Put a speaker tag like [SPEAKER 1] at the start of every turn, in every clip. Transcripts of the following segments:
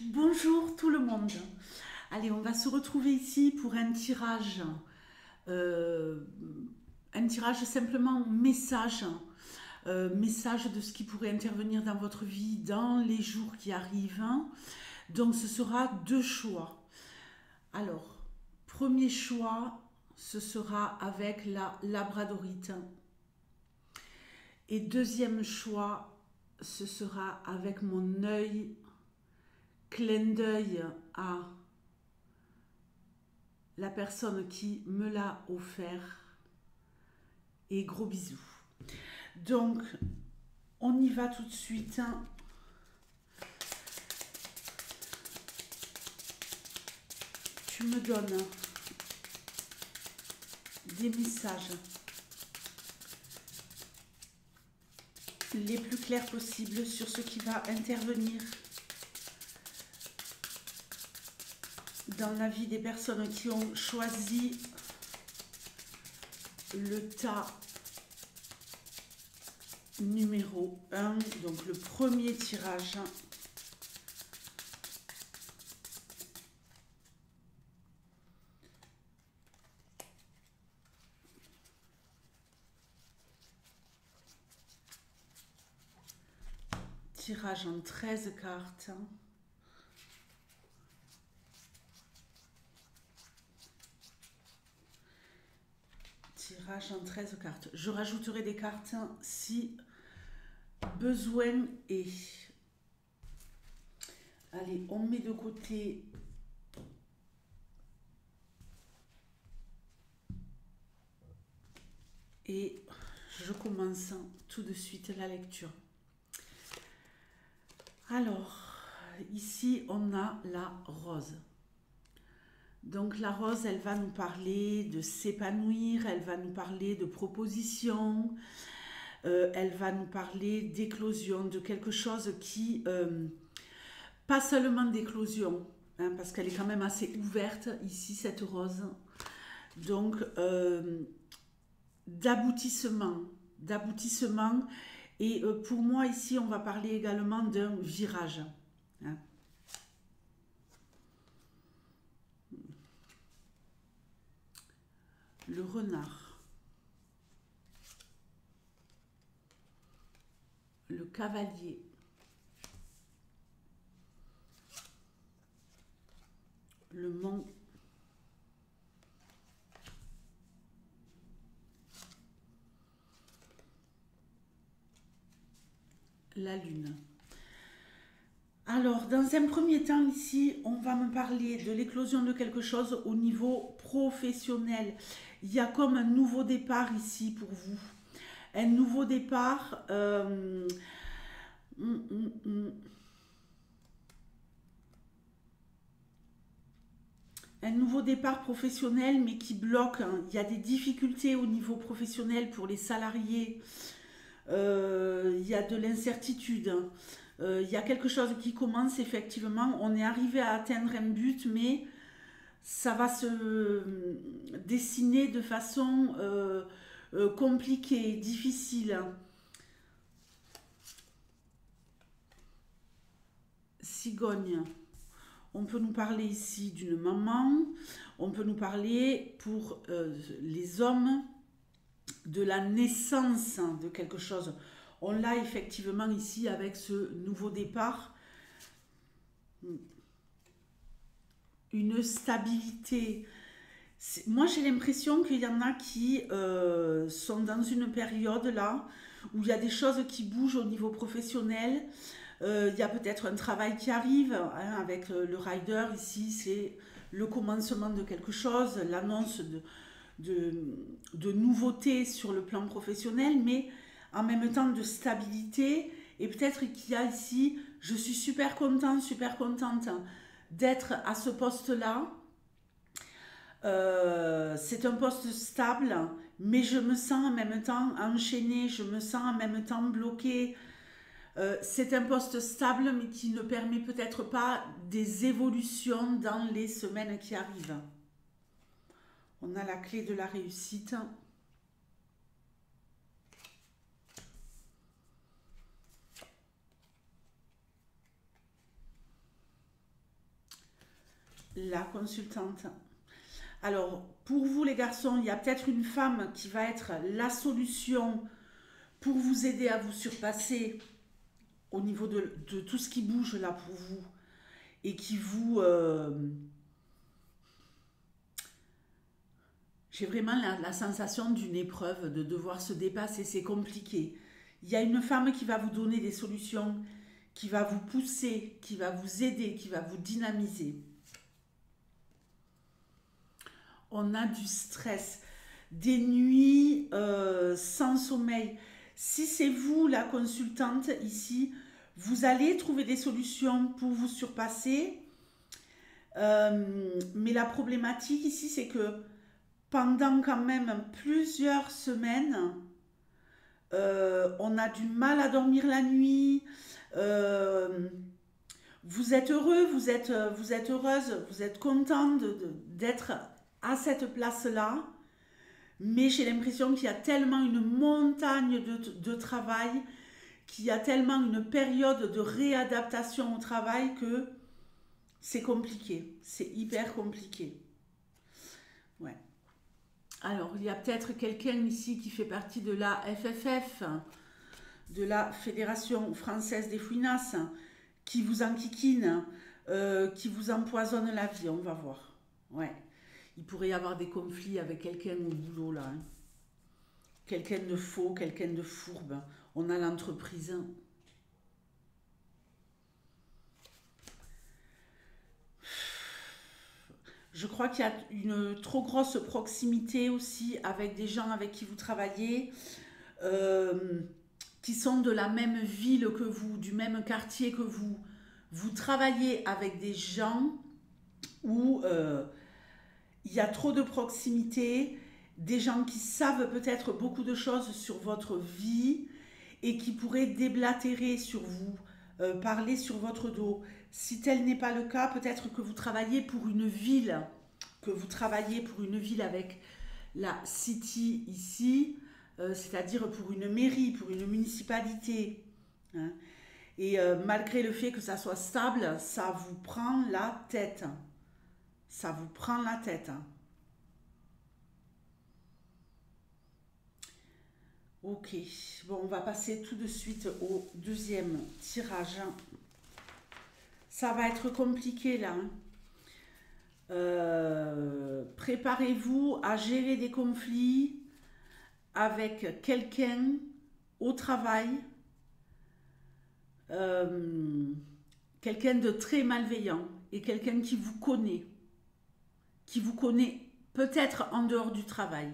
[SPEAKER 1] Bonjour tout le monde. Allez, on va se retrouver ici pour euh, un tirage simplement message, message de ce qui pourrait intervenir dans votre vie dans les jours qui arrivent. Donc ce sera deux choix. Alors, premier choix, ce sera avec la labradorite. Et deuxième choix, ce sera avec mon œil, clin d'œil à la personne qui me l'a offert. Et gros bisous. Donc, on y va tout de suite. Tu me donnes des messages les plus clairs possibles sur ce qui va intervenir dans la vie des personnes qui ont choisi le tas numéro 1, donc le premier tirage. Tirage en 13 cartes. Tirage en 13 cartes. Je rajouterai des cartes si besoin est. Allez, on met de côté et je commence tout de suite la lecture. Alors, ici, on a la rose. Donc la rose, elle va nous parler de s'épanouir, elle va nous parler de propositions, elle va nous parler d'éclosion, de quelque chose qui, pas seulement d'éclosion, hein, parce qu'elle est quand même assez ouverte ici, cette rose. Donc d'aboutissement, d'aboutissement. Et pour moi ici, on va parler également d'un virage. Hein. Le renard, le cavalier, le mont, la lune. Alors, dans un premier temps ici, on va me parler de l'éclosion de quelque chose au niveau professionnel. Il y a comme un nouveau départ ici pour vous. Un nouveau départ. Hum, hum, hum. Un nouveau départ professionnel, mais qui bloque. Il y a des difficultés au niveau professionnel pour les salariés. Il y a de l'incertitude. Il y a quelque chose qui commence effectivement. On est arrivé à atteindre un but, mais ça va se dessiner de façon compliquée, difficile. Cigogne. On peut nous parler ici d'une maman. On peut nous parler pour les hommes de la naissance de quelque chose. On l'a effectivement ici avec ce nouveau départ. Une stabilité. Moi, j'ai l'impression qu'il y en a qui sont dans une période là où il y a des choses qui bougent au niveau professionnel. Il y a peut-être un travail qui arrive hein, avec le rider ici, c'est le commencement de quelque chose, l'annonce de, de nouveautés sur le plan professionnel, mais en même temps de stabilité. Et peut-être qu'il y a ici, je suis super contente, super contente d'être à ce poste-là. C'est un poste stable, mais je me sens en même temps enchaînée, je me sens en même temps bloquée. C'est un poste stable, mais qui ne permet peut-être pas des évolutions dans les semaines qui arrivent. On a la clé de la réussite. la consultante. Alors, pour vous les garçons, il y a peut-être une femme qui va être la solution pour vous aider à vous surpasser au niveau de tout ce qui bouge là pour vous et qui vous... j'ai vraiment la sensation d'une épreuve, de devoir se dépasser, c'est compliqué. Il y a une femme qui va vous donner des solutions, qui va vous pousser, qui va vous aider, qui va vous dynamiser. On a du stress, des nuits sans sommeil. Si c'est vous la consultante ici, vous allez trouver des solutions pour vous surpasser. Mais la problématique ici, c'est que pendant quand même plusieurs semaines, on a du mal à dormir la nuit. Vous êtes heureux, vous êtes heureuse, vous êtes content d'être à cette place-là, mais j'ai l'impression qu'il y a tellement une montagne de travail, qu'il y a tellement une période de réadaptation au travail que c'est compliqué, c'est hyper compliqué. Ouais. Alors, il y a peut-être quelqu'un ici qui fait partie de la FFF, de la Fédération Française des Fouinasses, qui vous enquiquine, qui vous empoisonne la vie, on va voir. Ouais. Il pourrait y avoir des conflits avec quelqu'un au boulot, là. Hein. Quelqu'un de faux, quelqu'un de fourbe. On a l'entreprise. Je crois qu'il y a une trop grosse proximité aussi avec des gens avec qui vous travaillez, euh, qui sont de la même ville que vous, du même quartier que vous. Vous travaillez avec des gens où il y a trop de proximité, des gens qui savent peut-être beaucoup de choses sur votre vie et qui pourraient déblatérer sur vous, parler sur votre dos. Si tel n'est pas le cas, peut-être que vous travaillez pour une ville, avec la city ici, c'est-à-dire pour une mairie, pour une municipalité. Hein. Et malgré le fait que ça soit stable, ça vous prend la tête. Ça vous prend la tête. Hein. Ok, bon, on va passer tout de suite au deuxième tirage. Ça va être compliqué là. Hein. Préparez-vous à gérer des conflits avec quelqu'un au travail, euh, quelqu'un de très malveillant et quelqu'un qui vous connaît peut-être en dehors du travail.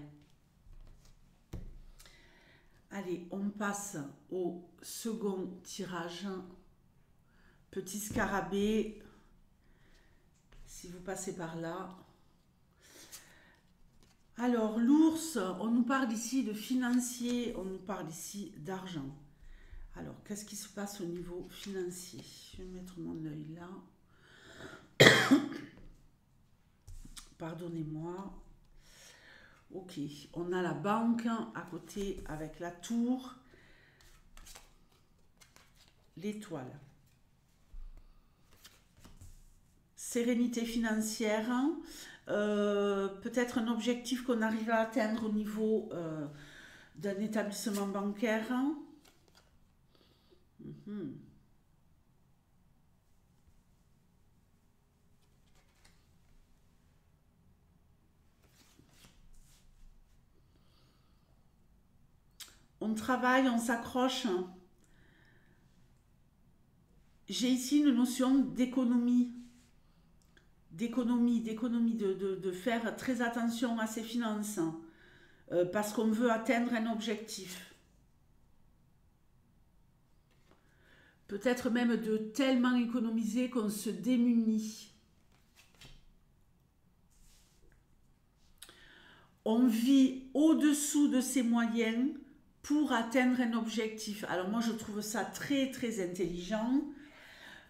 [SPEAKER 1] Allez, on passe au second tirage. Petit scarabée, si vous passez par là. Alors, l'ours, on nous parle ici de financier, on nous parle ici d'argent. Alors, qu'est-ce qui se passe au niveau financier? Je vais mettre mon œil là. Pardonnez-moi. Ok, on a la banque à côté avec la tour, l'étoile. Sérénité financière, peut-être un objectif qu'on arrive à atteindre au niveau d'un établissement bancaire. Mhm. On travaille, on s'accroche. J'ai ici une notion d'économie, de faire très attention à ses finances, parce qu'on veut atteindre un objectif. Peut-être même de tellement économiser qu'on se démunit. On vit au-dessous de ses moyens pour atteindre un objectif. Alors moi, je trouve ça très, très intelligent.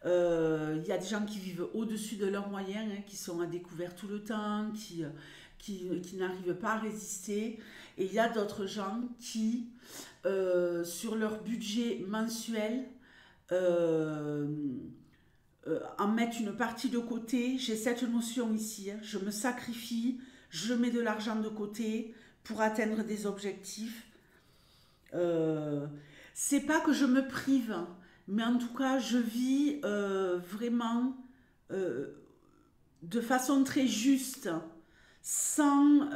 [SPEAKER 1] Il y a des gens qui vivent au-dessus de leurs moyens, hein, qui sont à découvert tout le temps, qui n'arrivent pas à résister. Et il y a d'autres gens qui, sur leur budget mensuel, en mettre une partie de côté. J'ai cette notion ici, hein. Je me sacrifie, je mets de l'argent de côté pour atteindre des objectifs. Euh, c'est pas que je me prive, mais en tout cas, je vis vraiment euh, de façon très juste, sans...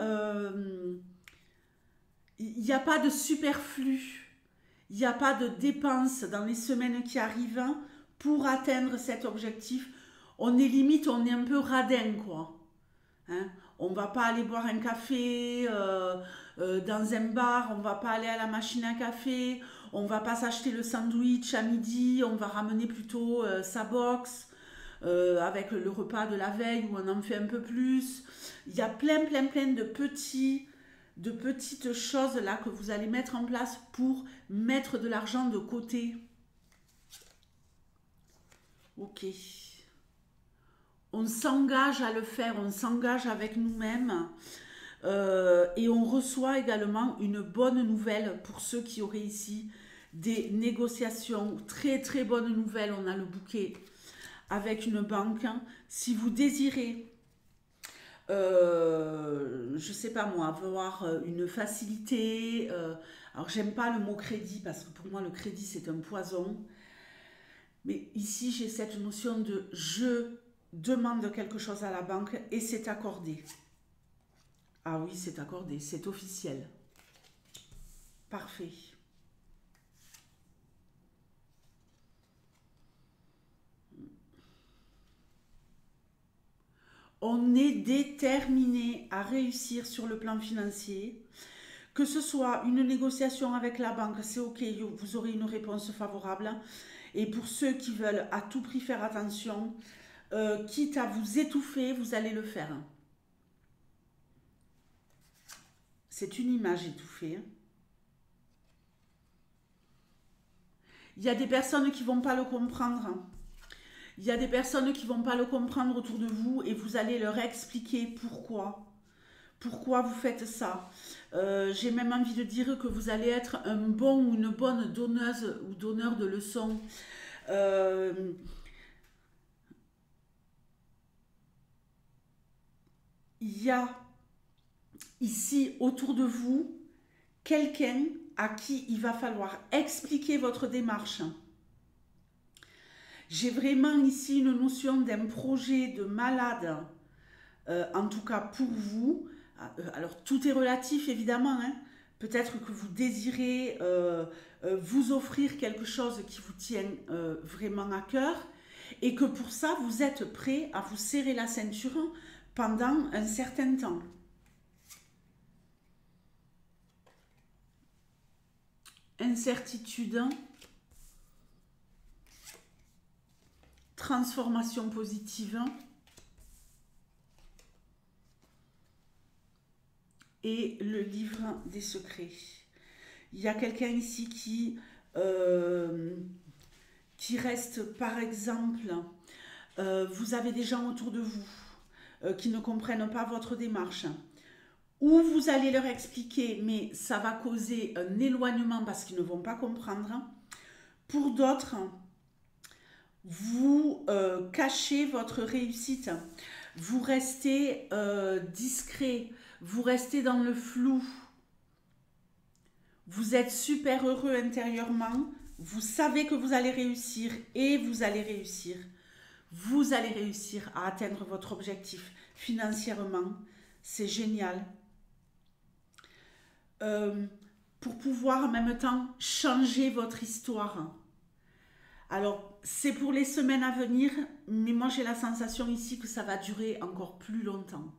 [SPEAKER 1] il n'y a pas de superflu, il n'y a pas de dépenses dans les semaines qui arrivent pour atteindre cet objectif. On est limite, on est un peu radin, quoi. Hein. On va pas aller boire un café dans un bar, on va pas aller à la machine à café, on va pas s'acheter le sandwich à midi, on va ramener plutôt sa box avec le repas de la veille où on en fait un peu plus. Il y a plein de petites choses là que vous allez mettre en place pour mettre de l'argent de côté. Ok. On s'engage à le faire, on s'engage avec nous-mêmes et on reçoit également une bonne nouvelle pour ceux qui auraient ici des négociations. Très très bonne nouvelle, on a le bouquet avec une banque. Si vous désirez, je sais pas moi, avoir une facilité, alors j'aime pas le mot crédit parce que pour moi le crédit c'est un poison, mais ici j'ai cette notion de je demande quelque chose à la banque et c'est accordé. Ah oui, c'est accordé, c'est officiel. Parfait. On est déterminé à réussir sur le plan financier. Que ce soit une négociation avec la banque, c'est ok, vous aurez une réponse favorable. Et pour ceux qui veulent à tout prix faire attention, quitte à vous étouffer, vous allez le faire. C'est une image étouffée. Il y a des personnes qui ne vont pas le comprendre. Il y a des personnes qui ne vont pas le comprendre autour de vous et vous allez leur expliquer pourquoi. Pourquoi vous faites ça. J'ai même envie de dire que vous allez être un bon ou une bonne donneuse ou donneur de leçons. Il y a ici autour de vous quelqu'un à qui il va falloir expliquer votre démarche. J'ai vraiment ici une notion d'un projet de malade, en tout cas pour vous. Alors tout est relatif évidemment, hein. Peut-être que vous désirez vous offrir quelque chose qui vous tient vraiment à cœur et que pour ça vous êtes prêt à vous serrer la ceinture pendant un certain temps. Incertitude, transformation positive et le livre des secrets. Il y a quelqu'un ici qui reste, par exemple, vous avez des gens autour de vous qui ne comprennent pas votre démarche, ou vous allez leur expliquer, mais ça va causer un éloignement parce qu'ils ne vont pas comprendre. Pour d'autres, vous cachez votre réussite, vous restez discret, vous restez dans le flou, vous êtes super heureux intérieurement, vous savez que vous allez réussir et vous allez réussir. Vous allez réussir à atteindre votre objectif financièrement, c'est génial. Pour pouvoir en même temps changer votre histoire. Alors, c'est pour les semaines à venir, mais moi j'ai la sensation ici que ça va durer encore plus longtemps.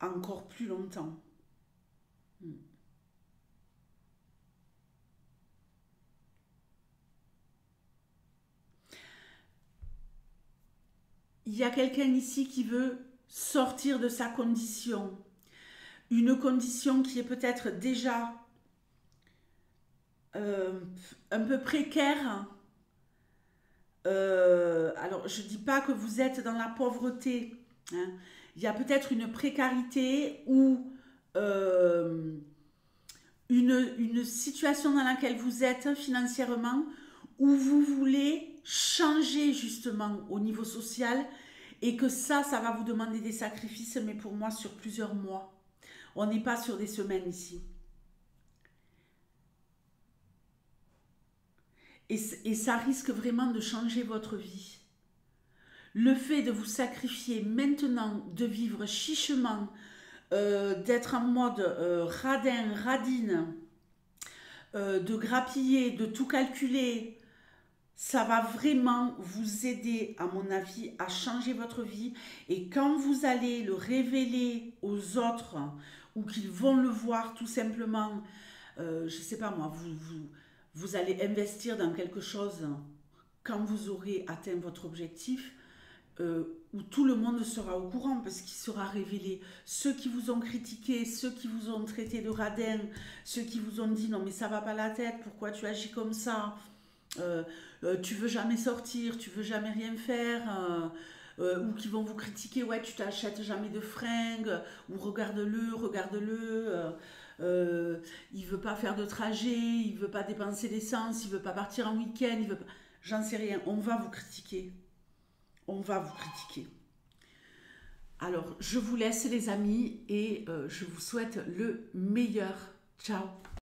[SPEAKER 1] Encore plus longtemps. Il y a quelqu'un ici qui veut sortir de sa condition. Une condition qui est peut-être déjà un peu précaire. Alors, je ne dis pas que vous êtes dans la pauvreté, hein. Il y a peut-être une précarité ou une situation dans laquelle vous êtes financièrement où vous voulez changer justement au niveau social et que ça va vous demander des sacrifices, mais pour moi sur plusieurs mois. On n'est pas sur des semaines ici. Et ça risque vraiment de changer votre vie. Le fait de vous sacrifier maintenant, de vivre chichement, d'être en mode radin, radine, de grappiller, de tout calculer, ça va vraiment vous aider, à mon avis, à changer votre vie. Et quand vous allez le révéler aux autres, ou qu'ils vont le voir tout simplement, je ne sais pas moi, vous allez investir dans quelque chose quand vous aurez atteint votre objectif, où tout le monde sera au courant parce qu'il sera révélé. Ceux qui vous ont critiqué, ceux qui vous ont traité de radin, ceux qui vous ont dit non mais ça va pas la tête, pourquoi tu agis comme ça, tu veux jamais sortir, tu veux jamais rien faire, ou qui vont vous critiquer, ouais tu t'achètes jamais de fringues, ou regarde-le, il veut pas faire de trajet, il veut pas dépenser d'essence, il veut pas partir en week-end, il veut pas... J'en sais rien, on va vous critiquer. On va vous critiquer. Alors, je vous laisse les amis et je vous souhaite le meilleur. Ciao.